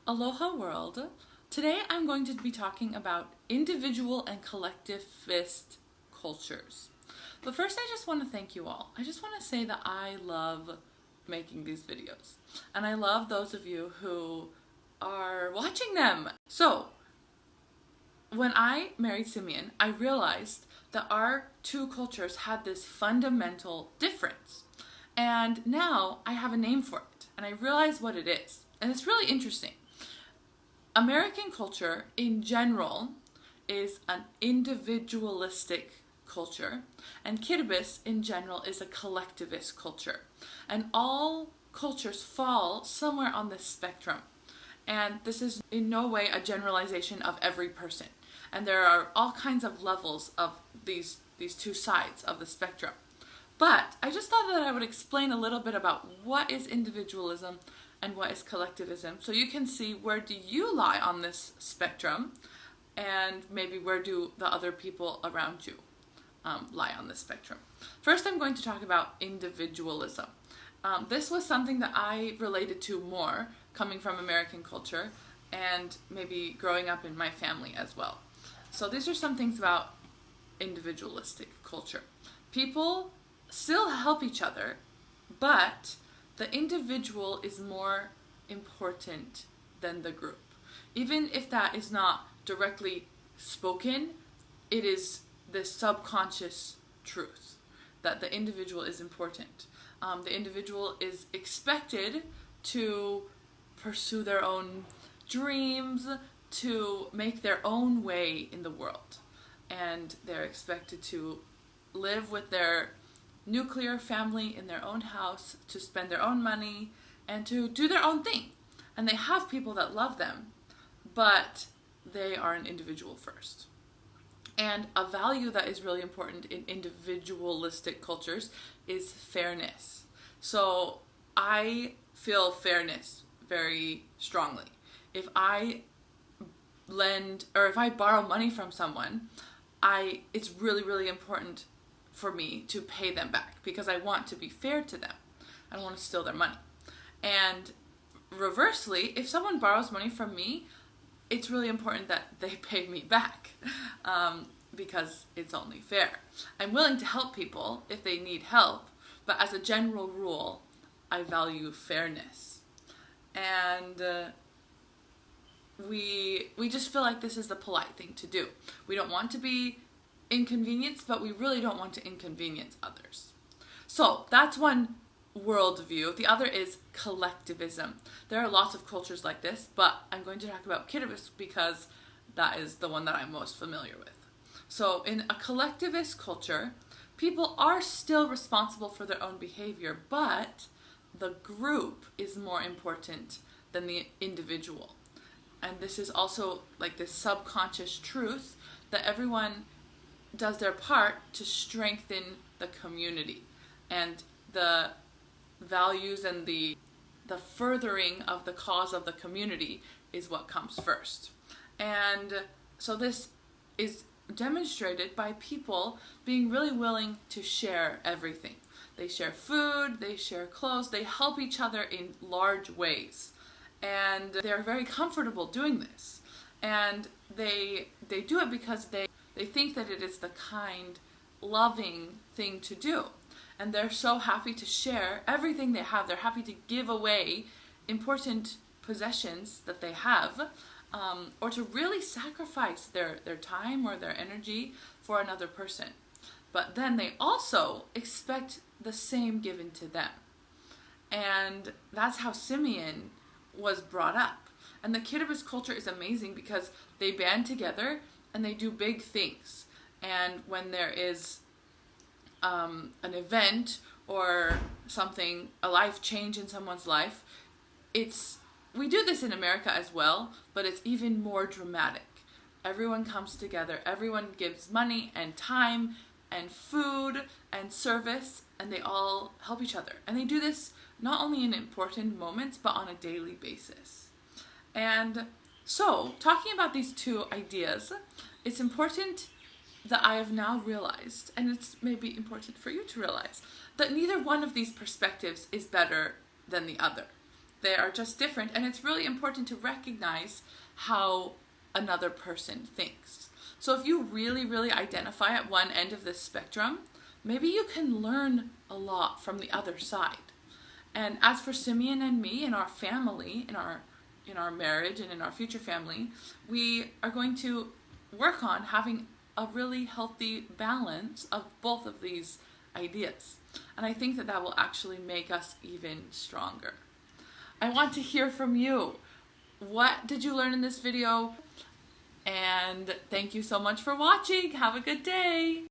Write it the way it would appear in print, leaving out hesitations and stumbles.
Aloha world. Today I'm going to be talking about individual and collectivist cultures. But first I just want to thank you all. I just want to say that I love making these videos. And I love those of you who are watching them. So, when I married Timeon, I realized that our two cultures had this fundamental difference. And now I have a name for it. And I realize what it is. And it's really interesting. American culture in general is an individualistic culture, and Kiribati in general is a collectivist culture. And all cultures fall somewhere on this spectrum. And this is in no way a generalization of every person. And there are all kinds of levels of these two sides of the spectrum. But I just thought that I would explain a little bit about what is individualism and what is collectivism, so you can see where do you lie on this spectrum, and maybe where do the other people around you lie on this spectrum. First, I'm going to talk about individualism. This was something that I related to more coming from American culture and maybe growing up in my family as well. So these are some things about individualistic culture. People still help each other, but the individual is more important than the group. Even if that is not directly spoken, it is this subconscious truth that the individual is important. The individual is expected to pursue their own dreams, to make their own way in the world. And they're expected to live with their nuclear family in their own house, to spend their own money, and to do their own thing. And they have people that love them, but they are an individual first. And a value that is really important in individualistic cultures is fairness. So I feel fairness very strongly. If I lend or if I borrow money from someone, it's really, really important for me to pay them back because I want to be fair to them. I don't want to steal their money. And reversely, if someone borrows money from me, it's really important that they pay me back because it's only fair. I'm willing to help people if they need help, but as a general rule, I value fairness. And we just feel like this is the polite thing to do. We don't want to be inconvenienced, but we really don't want to inconvenience others. So that's one worldview. The other is collectivism. There are lots of cultures like this, but I'm going to talk about Kiribati because that is the one that I'm most familiar with. So in a collectivist culture, people are still responsible for their own behavior, but the group is more important than the individual. And this is also like this subconscious truth that everyone does their part to strengthen the community, and the values and the furthering of the cause of the community is what comes first. And so this is demonstrated by people being really willing to share everything. They share food, they share clothes, they help each other in large ways, and they're very comfortable doing this. And they do it because they think that it is the kind, loving thing to do. And they're so happy to share everything they have. They're happy to give away important possessions that they have, or to really sacrifice their time or their energy for another person. But then they also expect the same given to them. And that's how Timeon was brought up. And the Kiribati culture is amazing because they band together and they do big things. And when there is an event or something, a life change in someone's life, we do this in America as well, but it's even more dramatic. Everyone comes together, everyone gives money and time and food and service, and they all help each other. And they do this not only in important moments, but on a daily basis. And so, talking about these two ideas, it's important that I have now realized, and it's maybe important for you to realize, that neither one of these perspectives is better than the other. They are just different, and it's really important to recognize how another person thinks. So if you really, really identify at one end of this spectrum, maybe you can learn a lot from the other side. And as for Timeon and me, in our family, in our marriage and in our future family, we are going to work on having a really healthy balance of both of these ideas. And I think that that will actually make us even stronger. I want to hear from you. What did you learn in this video? And thank you so much for watching. Have a good day.